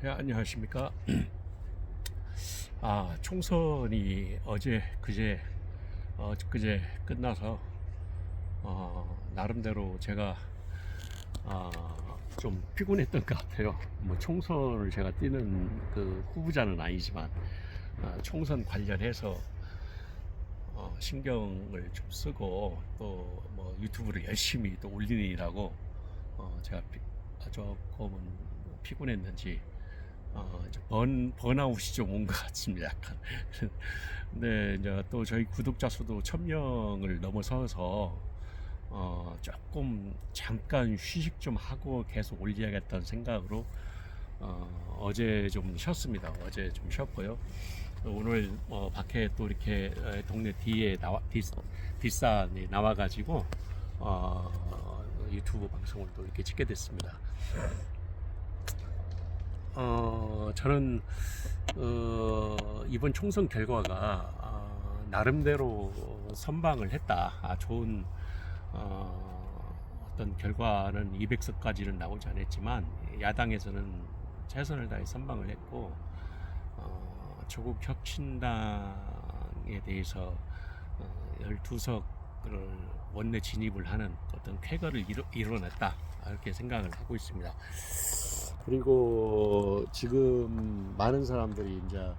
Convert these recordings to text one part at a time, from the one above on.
예, 안녕하십니까. 총선이 어제 그제 끝나서 나름대로 제가 좀 피곤했던 것 같아요. 뭐 총선을 제가 뛰는 그 후보자는 아니지만 총선 관련해서 신경을 좀 쓰고 또 뭐 유튜브를 열심히 또 올리느라고 제가 조금은 피곤했는지 이제 번아웃이 좀 온 것 같습니다. 약간. 근데 이제 또 저희 구독자 수도 1000명을 넘어서서 조금 잠깐 휴식 좀 하고 계속 올려야겠다는 생각으로 어제 좀 쉬었습니다. 어제 좀 쉬었고요. 오늘 밖에 또 이렇게 동네 뒤에 뒷산에 나와가지고 유튜브 방송을 또 이렇게 찍게 됐습니다. 저는 이번 총선 결과가 나름대로 선방을 했다. 좋은 어떤 결과는 200석까지는 나오지 않았지만 야당에서는 최선을 다해 선방을 했고 조국 혁신당에 대해서 12석을 원내 진입을 하는 어떤 쾌거를 이뤄냈다. 이렇게 생각을 하고 있습니다. 그리고 지금 많은 사람들이 이제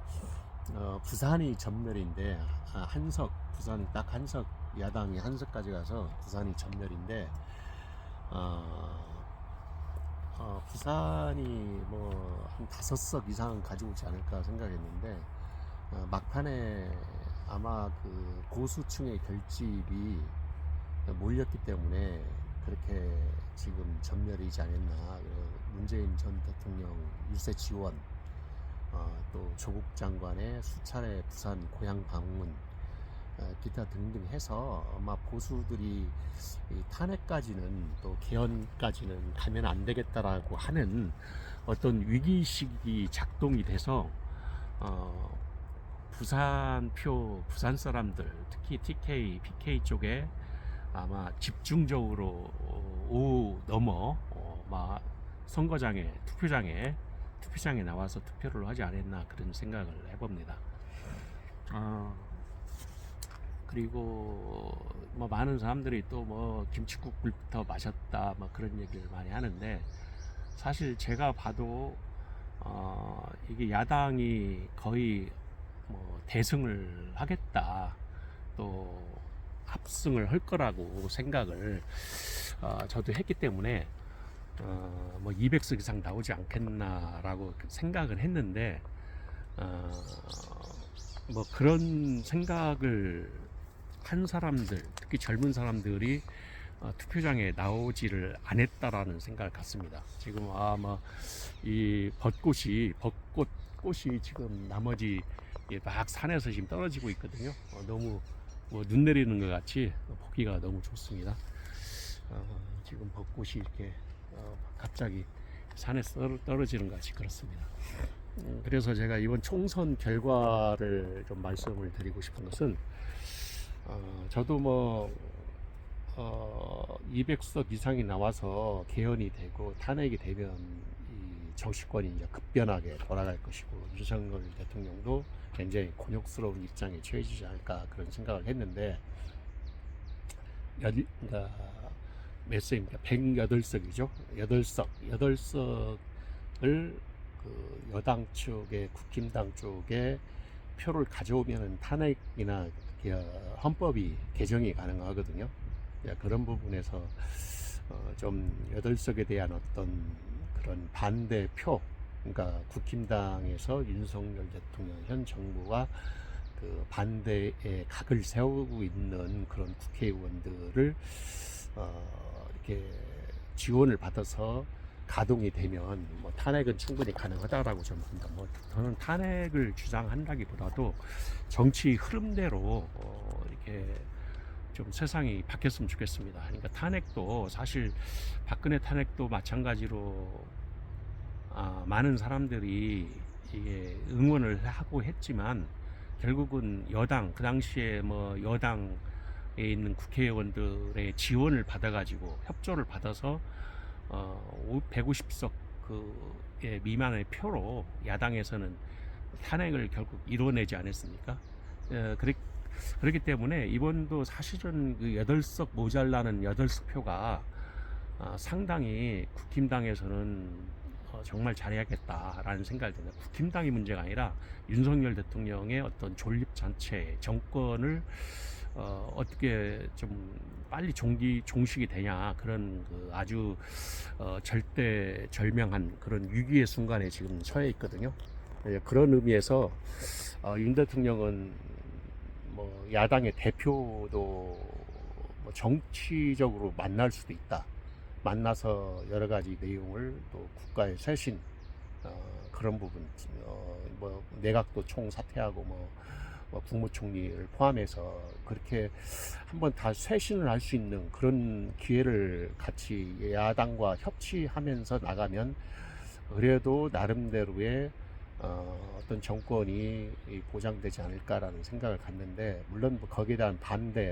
부산이 전멸인데 부산 딱 한석, 야당이 한석까지 가서 부산이 전멸인데 부산이 뭐 한 5석 이상 가지고 오지 않을까 생각했는데 막판에 아마 그 고수층의 결집이 몰렸기 때문에 그렇게 지금 전멸이지 않았나. 문재인 전 대통령 유세 지원, 또 조국 장관의 수차례 부산 고향 방문, 기타 등등 해서 아마 보수들이 탄핵까지는 또 개헌까지는 가면 안 되겠다라고 하는 어떤 위기의식이 작동이 돼서 부산 사람들, 특히 TK, PK 쪽에 아마 집중적으로 오후 넘어 선거장에 투표장에 나와서 투표를 하지 않았나 그런 생각을 해봅니다. 그리고 뭐 많은 사람들이 또 뭐 김칫국부터 마셨다 뭐 그런 얘기를 많이 하는데 사실 제가 봐도 이게 야당이 거의 뭐 대승을 하겠다 또 합승을 할 거라고 생각을 저도 했기 때문에 뭐 200석 이상 나오지 않겠나라고 생각을 했는데 뭐 그런 생각을 한 사람들, 특히 젊은 사람들이 투표장에 나오지를 않았다라는 생각을 갖습니다. 지금 아마 이 벚꽃이 지금 나머지 막 산에서 지금 떨어지고 있거든요. 너무 뭐 눈 내리는 것 같이 보기가 너무 좋습니다. 지금 벚꽃이 이렇게 갑자기 산에서 떨어지는 것 같이 그렇습니다. 그래서 제가 이번 총선 결과를 좀 말씀을 드리고 싶은 것은 저도 뭐 200석 이상이 나와서 개헌이 되고 탄핵이 되면 이 정치권이 이제 급변하게 돌아갈 것이고 윤석열 대통령도 굉장히 곤욕스러운 입장에 처해지지 않을까 그런 생각을 했는데 그러니까 몇 석입니까? 108석이죠. 8석을 그 여당 쪽에 국힘당 쪽에 표를 가져오면 탄핵이나 헌법이 개정이 가능하거든요. 그런 부분에서 좀 8석에 대한 어떤 그런 반대표, 그러니까 국힘당에서 윤석열 대통령 현 정부와 그 반대의 각을 세우고 있는 그런 국회의원들을 이렇게 지원을 받아서 가동이 되면 뭐 탄핵은 충분히 가능하다라고 저는 봅니다. 뭐 저는 탄핵을 주장한다기보다도 정치 흐름대로 이렇게 좀 세상이 바뀌었으면 좋겠습니다. 그러니까 탄핵도 사실 박근혜 탄핵도 마찬가지로 많은 사람들이 이게 응원을 하고 했지만 결국은 여당 그 당시에 뭐 여당에 있는 국회의원들의 지원을 받아가지고 협조를 받아서 150석 미만의 표로 야당에서는 탄핵을 결국 이뤄내지 않았습니까? 그렇기 때문에 이번도 사실은 그 8석 모자라는 8석 표가 상당히 국힘당에서는 정말 잘해야겠다라는 생각이 듭니다. 국힘당이 문제가 아니라 윤석열 대통령의 어떤 존립 전체 정권을 어떻게 좀 빨리 종식이 되냐, 그런 그 아주 절대절명한 그런 위기의 순간에 지금 처해 있거든요. 그런 의미에서 윤 대통령은 뭐 야당의 대표도 뭐 정치적으로 만날 수도 있다. 만나서 여러 가지 내용을, 또 국가의 쇄신, 그런 부분, 뭐 내각도 총사퇴하고 뭐 국무총리를 포함해서 그렇게 한번 다 쇄신을 할 수 있는 그런 기회를 같이 야당과 협치하면서 나가면 그래도 나름대로의 어떤 정권이 보장되지 않을까라는 생각을 갖는데, 물론 거기에 대한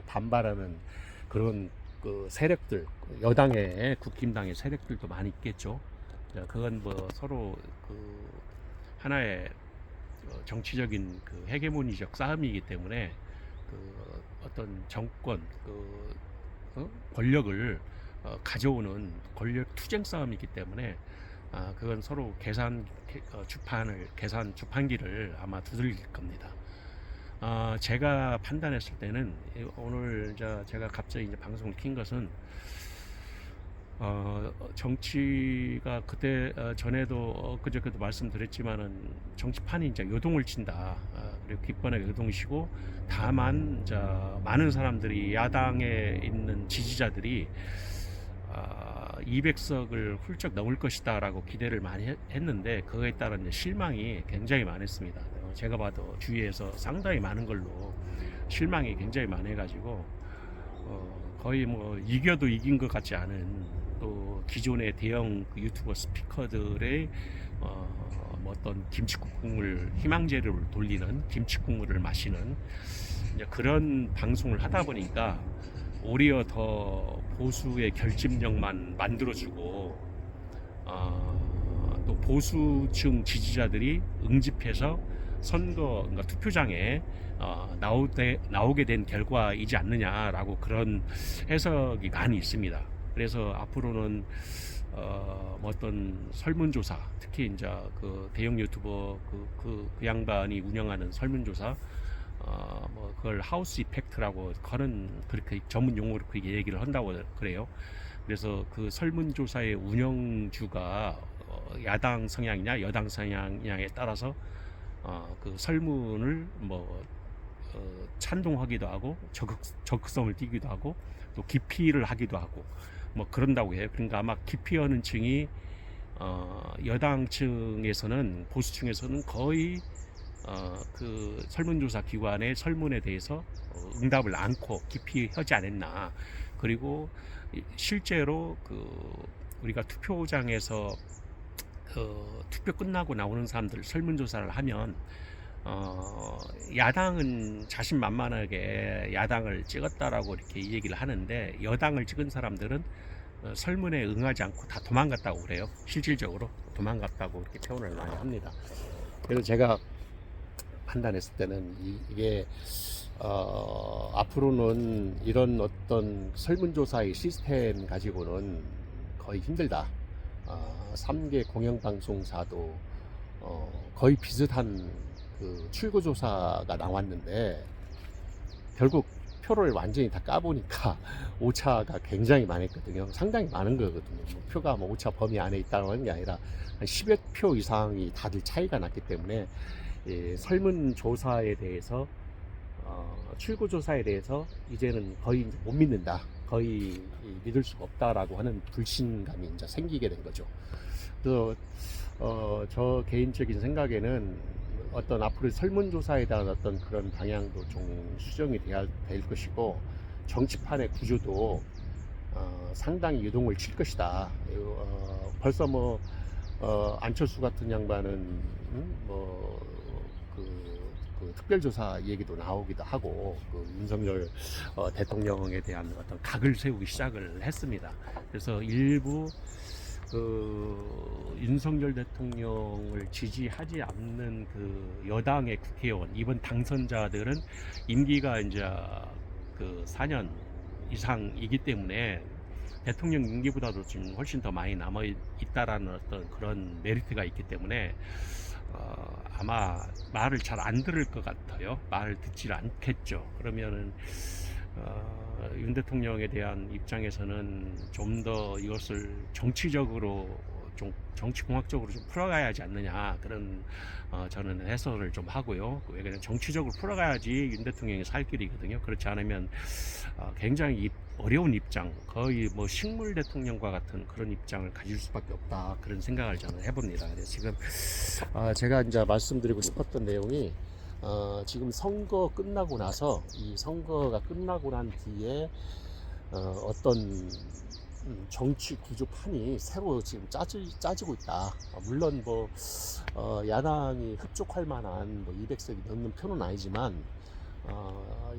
반발하는 그런 그 세력들, 여당의 국힘당의 세력들도 많이 있겠죠. 그건 뭐 서로 그 하나의 정치적인 그 헤게모니적 싸움이기 때문에 그 어떤 정권, 권력을 가져오는 권력 투쟁 싸움이기 때문에 그건 서로 계산 주판기를 아마 두들길 겁니다. 제가 판단했을 때는 오늘 제가 갑자기 이제 방송을 킨 것은 정치가 그때 전에도 그저께도 말씀드렸지만은 정치판이 이제 요동을 친다. 그리고 기권의 요동이시고, 다만 많은 사람들이 야당에 있는 지지자들이 200석을 훌쩍 넘을 것이다라고 기대를 많이 했는데, 그거에 따른 실망이 굉장히 많았습니다. 제가 봐도 주위에서 상당히 많은 걸로 실망이 굉장히 많아가지고 거의 뭐 이겨도 이긴 것 같지 않은, 또 기존의 대형 유튜버 스피커들의 뭐 어떤 김치국물, 희망제를 돌리는 김치국물을 마시는 이제 그런 방송을 하다 보니까 오히려 더 보수의 결집력만 만들어주고, 또 보수층 지지자들이 응집해서 선거, 그러니까 투표장에 나오게 된 결과이지 않느냐라고 그런 해석이 많이 있습니다. 그래서 앞으로는 뭐 어떤 설문조사, 특히 이제 그 대형 유튜버 그 양반이 운영하는 설문조사, 뭐 그걸 하우스 이펙트라고 그렇게 전문 용어로 그렇게 얘기를 한다고 그래요. 그래서 그 설문조사의 운영주가 야당 성향이냐 여당 성향이냐에 따라서 그 설문을 뭐 찬동하기도 하고 적극성을 띠기도 하고 또 기피를 하기도 하고 뭐 그런다고 해요. 그러니까 아마 기피하는 층이 여당층에서는, 보수층에서는 거의 그 설문조사 기관의 설문에 대해서 응답을 않고 기피하지 않았나. 그리고 실제로 우리가 투표장에서 투표 끝나고 나오는 사람들 설문조사를 하면 야당은 자신만만하게 야당을 찍었다라고 이렇게 얘기를 하는데, 여당을 찍은 사람들은 설문에 응하지 않고 다 도망갔다고 그래요. 실질적으로 도망갔다고 이렇게 표현을 많이 합니다. 그래서 제가 판단했을 때는 이게 앞으로는 이런 어떤 설문조사의 시스템 가지고는 거의 힘들다. 3개 공영방송사도 거의 비슷한 그 출구조사가 나왔는데, 결국 표를 완전히 다 까보니까 오차가 굉장히 많았거든요. 상당히 많은 거거든요. 표가 뭐 오차 범위 안에 있다는 게 아니라 한 10여 표 이상이 다들 차이가 났기 때문에 설문조사에 대해서 출구조사에 대해서 이제는 거의 못 믿는다, 거의 믿을 수가 없다라고 하는 불신감이 이제 생기게 된 거죠. 그래서 저 개인적인 생각에는 어떤 앞으로 설문조사에 대한 어떤 그런 방향도 좀 수정이 돼야 될 것이고, 정치판의 구조도 상당히 유동을 칠 것이다. 벌써 뭐 안철수 같은 양반은 그 특별조사 얘기도 나오기도 하고, 윤석열 대통령에 대한 어떤 각을 세우기 시작을 했습니다. 그래서 일부 그 윤석열 대통령을 지지하지 않는 그 여당의 국회의원 이번 당선자들은 임기가 이제 그 4년 이상이기 때문에 대통령 임기보다도 지금 훨씬 더 많이 남아 있다라는 어떤 그런 메리트가 있기 때문에 아마 말을 잘 안 들을 것 같아요. 말을 듣질 않겠죠. 그러면은 윤 대통령에 대한 입장에서는 좀 더 이것을 정치적으로 좀 정치공학적으로 좀 풀어가야 하지 않느냐 그런 저는 해설을 좀 하고요. 왜 그냥 정치적으로 풀어가야지 윤 대통령이 살 길이거든요. 그렇지 않으면 굉장히 어려운 입장, 거의 뭐 식물 대통령과 같은 그런 입장을 가질 수밖에 없다 그런 생각을 저는 해봅니다. 그래서 지금 제가 이제 말씀드리고 싶었던 내용이 지금 선거 끝나고 나서 이 선거가 끝나고 난 뒤에 어떤 정치 구조판이 새로 지금 짜지고 있다. 물론 뭐 야당이 흡족할 만한 뭐 200석이 넘는 표는 아니지만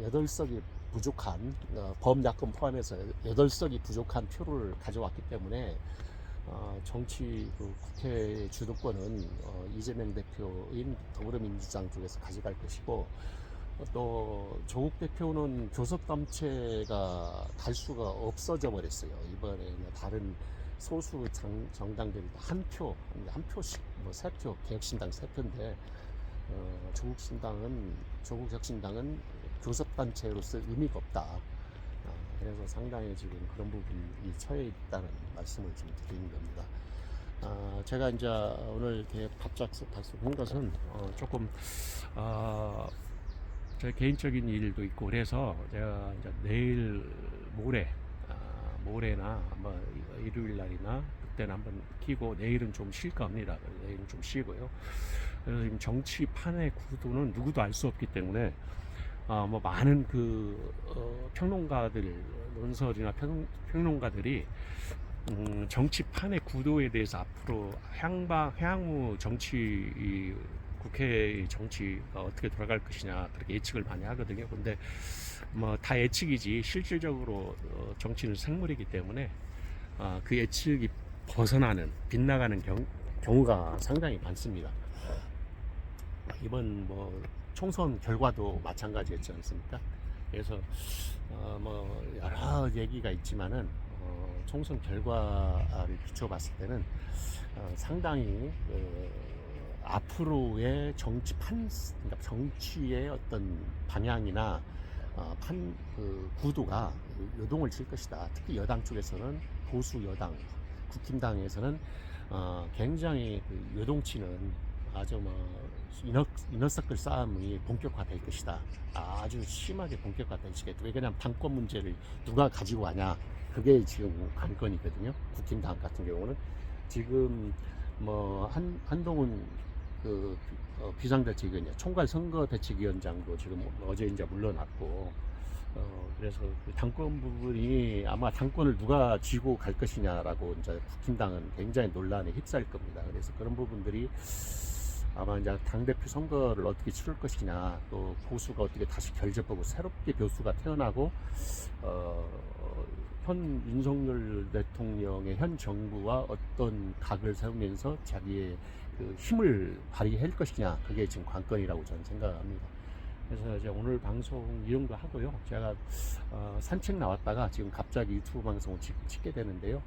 8석이 부족한 범야권 포함해서 8석이 부족한 표를 가져왔기 때문에 정치 그 국회 주도권은 이재명 대표인 더불어민주당 쪽에서 가져갈 것이고 또 조국 대표는 교섭단체가 갈 수가 없어져 버렸어요. 이번에 다른 소수 정당들이 한 표씩 뭐 3표, 개혁신당 3표인데 조국혁신당은 교섭단체로서 의미가 없다. 그래서 상당히 지금 그런 부분이 처해 있다는 말씀을 좀 드리는 겁니다. 제가 이제 오늘 이렇게 답변한 것은 조금 제 개인적인 일도 있고 그래서 제가 이제 내일 모레나 뭐 일요일 날이나 그때는 한번 키고 내일은 좀 쉴까 합니다. 내일은 좀 쉬고요. 그래서 지금 정치판의 구도는 누구도 알 수 없기 때문에 뭐 많은 그 평론가들 논설이나 평론가들이 정치판의 구도에 대해서 앞으로 향후 정치 국회 정치가 어떻게 돌아갈 것이냐 그렇게 예측을 많이 하거든요. 근데 뭐 다 예측이지 실질적으로 정치는 생물이기 때문에 그 예측이 벗어나는 빗나가는 경우가 상당히 많습니다. 이번 뭐 총선 결과도 마찬가지였지 않습니까? 그래서 뭐 여러 얘기가 있지만은 총선 결과를 비춰봤을 때는 상당히 앞으로의 그러니까 정치의 어떤 방향이나 그 구도가 요동을 칠 것이다. 특히 여당 쪽에서는 보수 여당, 국힘당에서는 굉장히 그 요동치는 아주 뭐 이너서클 싸움이 본격화될 것이다. 아주 심하게 본격화될 것이겠다. 왜냐하면 당권 문제를 누가 가지고 가냐. 그게 지금 관건이거든요. 국힘당 같은 경우는 지금 뭐 한동훈 그 비상대책위원장, 총괄 선거대책위원장도 지금 어제 이제 물러났고, 그래서 그 당권 부분이 아마 당권을 누가 쥐고 갈 것이냐라고 이제 국힘당은 굉장히 논란에 휩싸일 겁니다. 그래서 그런 부분들이 아마 이제 당대표 선거를 어떻게 치를 것이냐, 또 보수가 어떻게 다시 결집하고 새롭게 교수가 태어나고, 현 윤석열 대통령의 현 정부와 어떤 각을 세우면서 자기의 그 힘을 발휘할 것이냐, 그게 지금 관건이라고 저는 생각합니다. 그래서 이제 오늘 방송 이 정도 하고요. 제가 산책 나왔다가 지금 갑자기 유튜브 방송을 찍게 되는데요.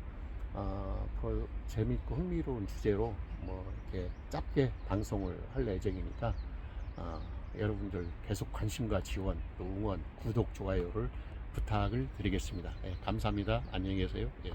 더 재밌고 흥미로운 주제로 뭐 이렇게 짧게 방송을 할 예정이니까 여러분들 계속 관심과 지원, 또 응원, 구독, 좋아요를 부탁을 드리겠습니다. 예, 감사합니다. 안녕히 계세요. 예.